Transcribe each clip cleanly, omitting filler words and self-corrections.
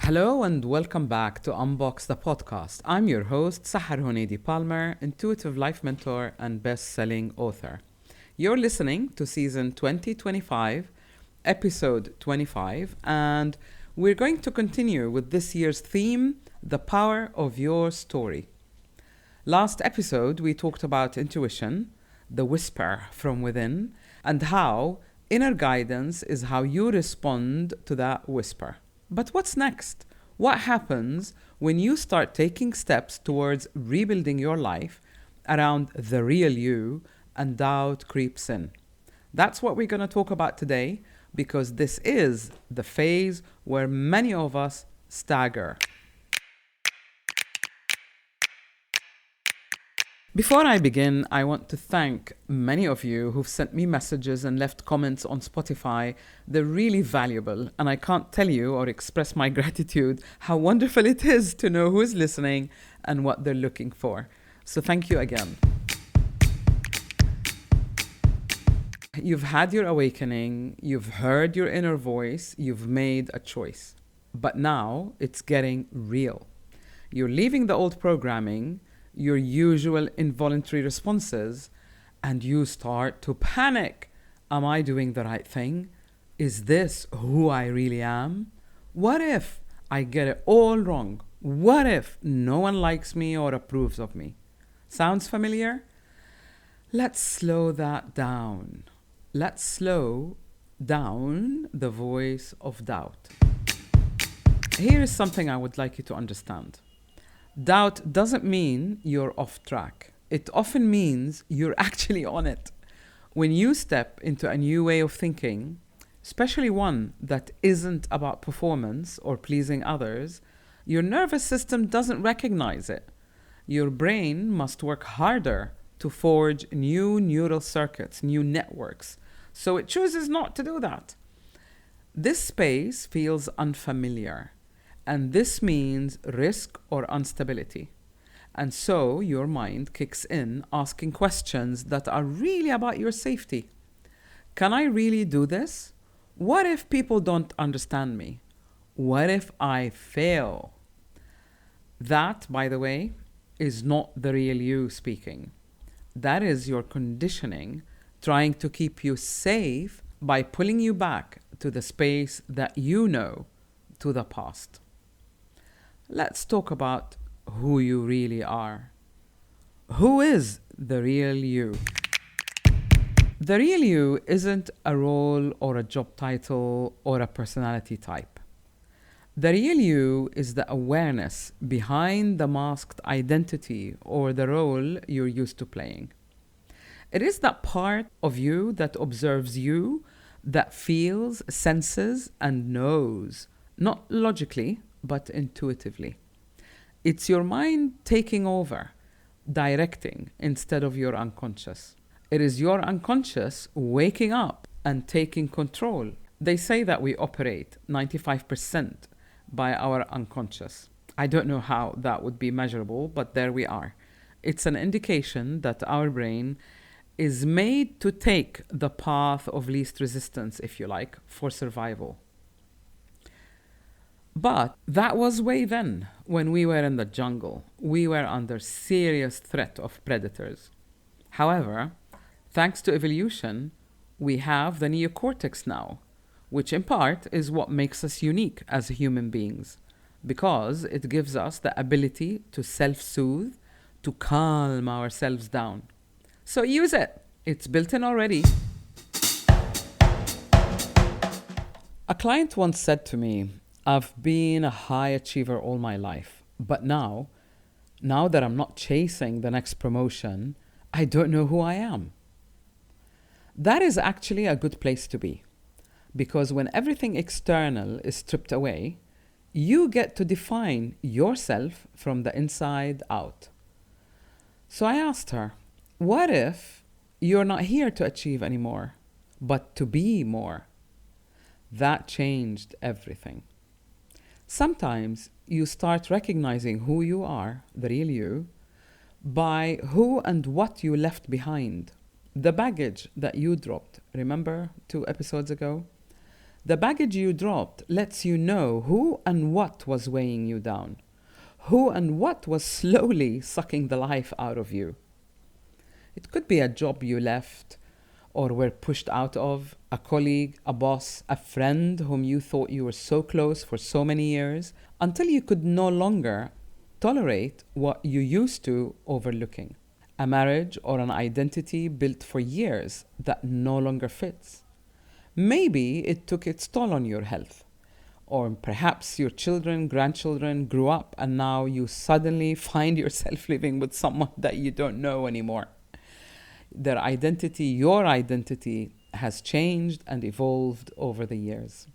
Hello and welcome back to Unbox the Podcast. I'm your host, Sahar Huneidi Palmer, intuitive life mentor and best-selling author. You're listening to season 2025, episode 25, and we're going to continue with this year's theme, the power of your story. Last episode, we talked about intuition, the whisper from within, and how inner guidance is how you respond to that whisper. But what's next? What happens when you start taking steps towards rebuilding your life around the real you and doubt creeps in? That's what we're going to talk about today, because this is the phase where many of us stagger. Before I begin, I want to thank many of you who've sent me messages and left comments on Spotify. They're really valuable, and I can't tell you or express my gratitude how wonderful it is to know who's listening and what they're looking for. So thank you again. You've had your awakening, you've heard your inner voice, you've made a choice. But now it's getting real. You're leaving the old programming, your usual involuntary responses, and you start to panic. Am I doing the right thing? Is this who I really am? What if I get it all wrong? What if no one likes me or approves of me? Sounds familiar? Let's slow that down. Let's slow down the voice of doubt. Here is something I would like you to understand. Doubt doesn't mean you're off track. It often means you're actually on it. When you step into a new way of thinking, especially one that isn't about performance or pleasing others, your nervous system doesn't recognize it. Your brain must work harder to forge new neural circuits, new networks. So it chooses not to do that. This space feels unfamiliar. And this means risk or instability. And so your mind kicks in asking questions that are really about your safety. Can I really do this? What if people don't understand me? What if I fail? That, by the way, is not the real you speaking. That is your conditioning trying to keep you safe by pulling you back to the space that you know, to the past. Let's talk about who you really are. Who is the real you? The real you isn't a role or a job title or a personality type. The real you is the awareness behind the masked identity or the role you're used to playing. It is that part of you that observes you, that feels, senses, and knows, not logically, but intuitively. It's your mind taking over, directing instead of your unconscious. It is your unconscious waking up and taking control. They say that we operate 95% by our unconscious. I don't know how that would be measurable, but there we are. It's an indication that our brain is made to take the path of least resistance, if you like, for survival. But that was way then, when we were in the jungle. We were under serious threat of predators. However, thanks to evolution, we have the neocortex now, which in part is what makes us unique as human beings, because it gives us the ability to self-soothe, to calm ourselves down. So use it. It's built in already. A client once said to me, I've been a high achiever all my life, but now that I'm not chasing the next promotion, I don't know who I am. That is actually a good place to be, because when everything external is stripped away, you get to define yourself from the inside out. So I asked her, what if you're not here to achieve anymore, but to be more? That changed everything. Sometimes you start recognizing who you are, the real you, by who and what you left behind. The baggage that you dropped, remember 2 episodes ago? The baggage you dropped lets you know who and what was weighing you down, who and what was slowly sucking the life out of you. It could be a job you left or were pushed out of, a colleague, a boss, a friend whom you thought you were so close for so many years, until you could no longer tolerate what you used to overlooking. A marriage or an identity built for years that no longer fits. Maybe it took its toll on your health. Or perhaps your children, grandchildren grew up and now you suddenly find yourself living with someone that you don't know anymore. Their identity, your identity, has changed and evolved over the years.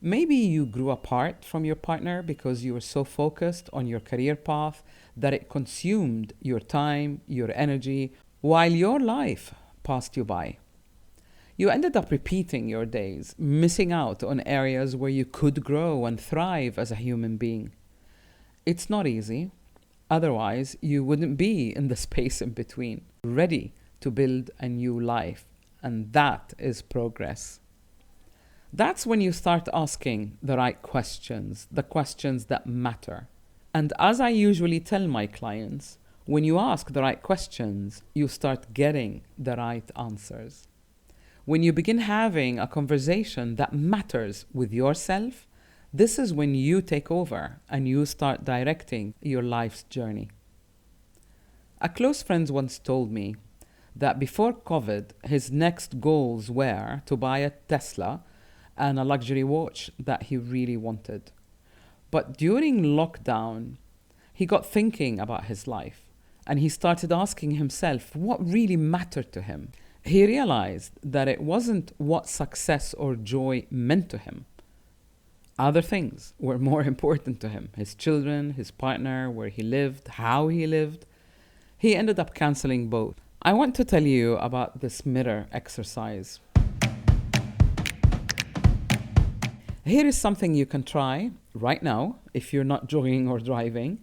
Maybe you grew apart from your partner because you were so focused on your career path that it consumed your time, your energy, while your life passed you by. You ended up repeating your days, missing out on areas where you could grow and thrive as a human being. It's not easy. Otherwise, you wouldn't be in the space in between, ready to build a new life. And that is progress. That's when you start asking the right questions, the questions that matter. And as I usually tell my clients, when you ask the right questions, you start getting the right answers. When you begin having a conversation that matters with yourself, this is when you take over and you start directing your life's journey. A close friend once told me that before COVID, his next goals were to buy a Tesla and a luxury watch that he really wanted. But during lockdown, he got thinking about his life and he started asking himself what really mattered to him. He realized that it wasn't what success or joy meant to him. Other things were more important to him. His children, his partner, where he lived, how he lived. He ended up canceling both. I want to tell you about this mirror exercise. Here is something you can try right now if you're not jogging or driving.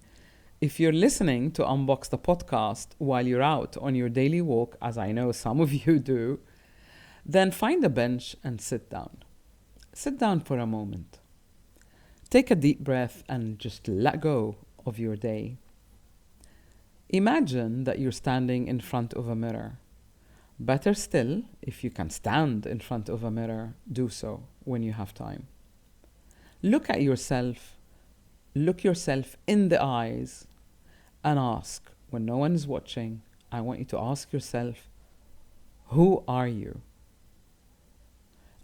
If you're listening to Unbox the Podcast while you're out on your daily walk, as I know some of you do, then find a bench and sit down. Sit down for a moment. Take a deep breath and just let go of your day. Imagine that you're standing in front of a mirror. Better still, if you can stand in front of a mirror, do so when you have time. Look at yourself, look yourself in the eyes and ask, when no one is watching, I want you to ask yourself, who are you?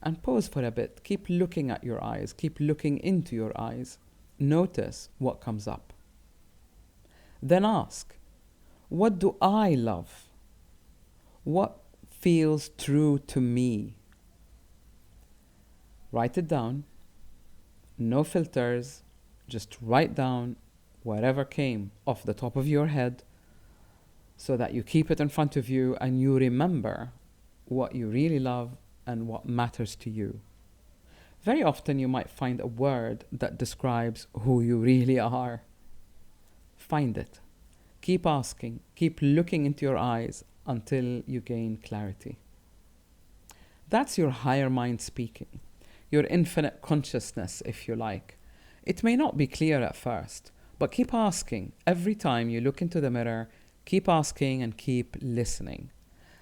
And pause for a bit. Keep looking at your eyes. Keep looking into your eyes. Notice what comes up. Then ask, what do I love? What feels true to me? Write it down. No filters. Just write down whatever came off the top of your head so that you keep it in front of you and you remember what you really love and what matters to you. Very often you might find a word that describes who you really are. Find it. Keep asking. Keep looking into your eyes until you gain clarity. That's your higher mind speaking, your infinite consciousness, if you like. It may not be clear at first, but keep asking. Every time you look into the mirror, keep asking and keep listening.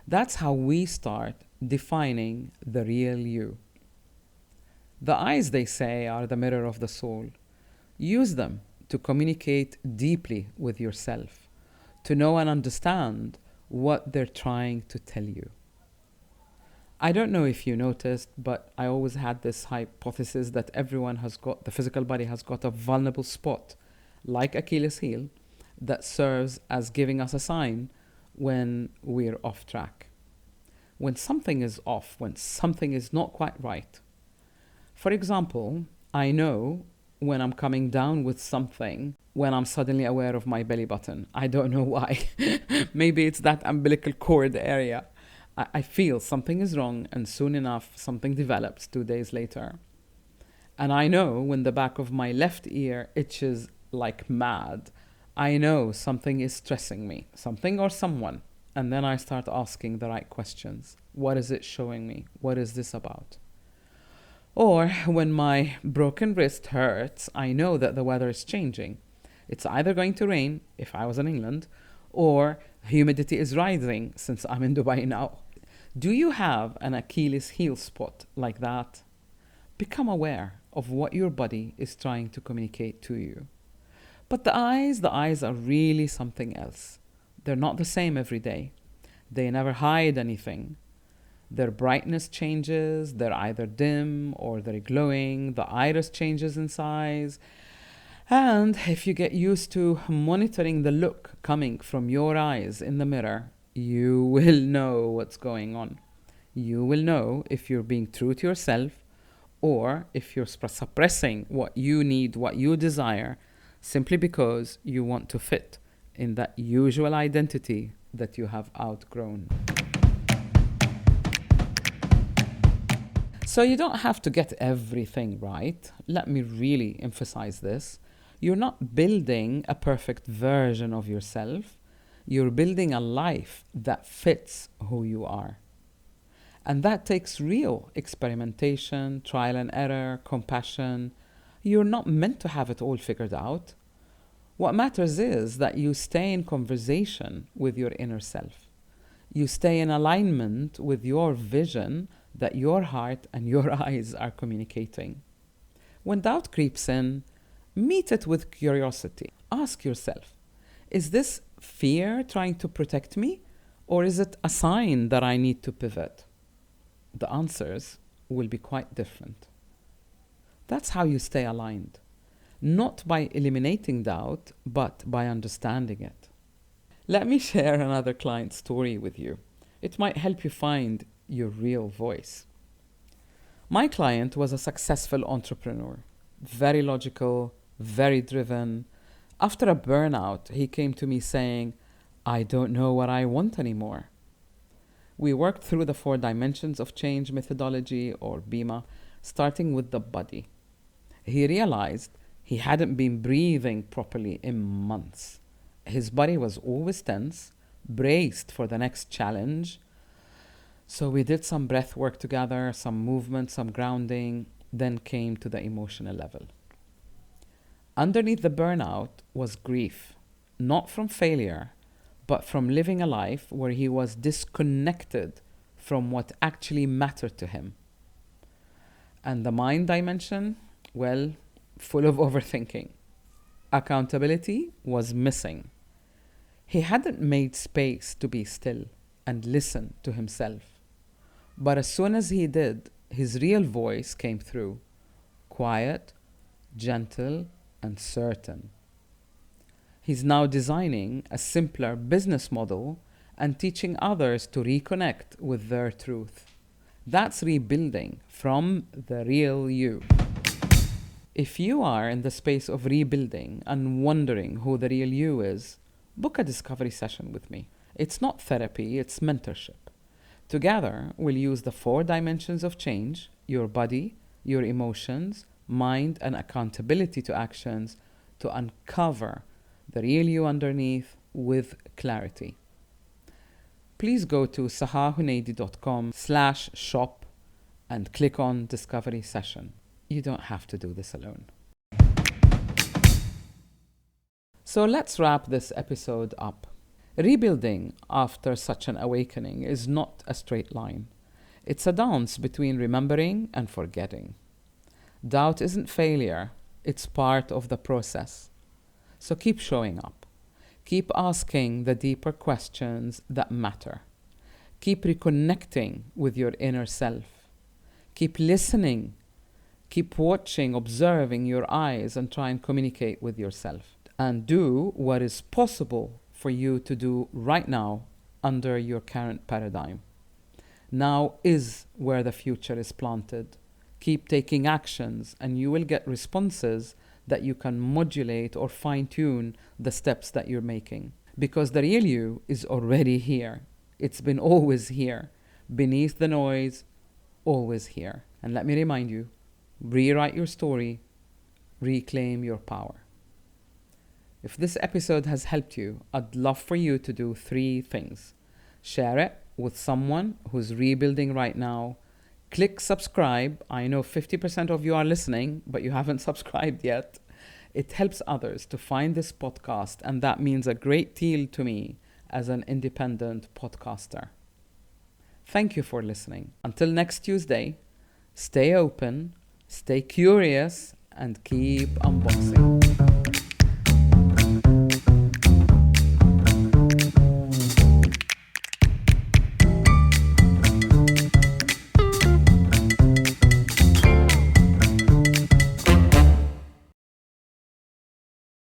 That's how we start defining the real you. The eyes, they say, are the mirror of the soul. Use them to communicate deeply with yourself, to know and understand what they're trying to tell you. I don't know if you noticed, but I always had this hypothesis that the physical body has got a vulnerable spot, like Achilles' heel, that serves as giving us a sign when we're off track. When something is off, when something is not quite right. For example, I know when I'm coming down with something, when I'm suddenly aware of my belly button. I don't know why. Maybe it's that umbilical cord area. I feel something is wrong, and soon enough, something develops 2 days later. And I know when the back of my left ear itches like mad. I know something is stressing me, something or someone. And then I start asking the right questions. What is it showing me? What is this about? Or when my broken wrist hurts, I know that the weather is changing. It's either going to rain, if I was in England, or humidity is rising since I'm in Dubai now. Do you have an Achilles heel spot like that? Become aware of what your body is trying to communicate to you. But the eyes are really something else. They're not the same every day. They never hide anything. Their brightness changes, they're either dim or they're glowing, the iris changes in size. And if you get used to monitoring the look coming from your eyes in the mirror, you will know what's going on. You will know if you're being true to yourself or if you're suppressing what you need, what you desire, simply because you want to fit in that usual identity that you have outgrown. So you don't have to get everything right. Let me really emphasize this. You're not building a perfect version of yourself. You're building a life that fits who you are. And that takes real experimentation, trial and error, compassion. You're not meant to have it all figured out. What matters is that you stay in conversation with your inner self. You stay in alignment with your vision that your heart and your eyes are communicating. When doubt creeps in, meet it with curiosity. Ask yourself, is this fear trying to protect me, or is it a sign that I need to pivot? The answers will be quite different. That's how you stay aligned, not by eliminating doubt, but by understanding it. Let me share another client story with you. It might help you find your real voice. My client was a successful entrepreneur, very logical, very driven. After a burnout, he came to me saying, I don't know what I want anymore. We worked through the 4 dimensions of change methodology, or BIMA, starting with the body. He realized he hadn't been breathing properly in months. His body was always tense, braced for the next challenge. So we did some breath work together, some movement, some grounding, then came to the emotional level. Underneath the burnout was grief, not from failure, but from living a life where he was disconnected from what actually mattered to him. And the mind dimension, well, full of overthinking. Accountability was missing. He hadn't made space to be still and listen to himself. But as soon as he did, his real voice came through, quiet, gentle, and certain. He's now designing a simpler business model and teaching others to reconnect with their truth. That's rebuilding from the real you. If you are in the space of rebuilding and wondering who the real you is, book a discovery session with me. It's not therapy, it's mentorship. Together, we'll use the 4 dimensions of change, your body, your emotions, mind, and accountability to actions to uncover the real you underneath with clarity. Please go to saharhuneidi.com/shop and click on Discovery Session. You don't have to do this alone. So let's wrap this episode up. Rebuilding after such an awakening is not a straight line. It's a dance between remembering and forgetting. Doubt isn't failure, it's part of the process. So keep showing up. Keep asking the deeper questions that matter. Keep reconnecting with your inner self. Keep listening. Keep watching, observing your eyes, and try and communicate with yourself. And do what is possible for you to do right now under your current paradigm. Now is where the future is planted. Keep taking actions and you will get responses that you can modulate or fine-tune the steps that you're making. Because the real you is already here. It's been always here. Beneath the noise, always here. And let me remind you, rewrite your story, reclaim your power. If this episode has helped you, I'd love for you to do 3 things. Share it with someone who's rebuilding right now. Click subscribe. I know 50% of you are listening, but you haven't subscribed yet. It helps others to find this podcast, and that means a great deal to me as an independent podcaster. Thank you for listening. Until next Tuesday, stay open, stay curious, and keep unboxing.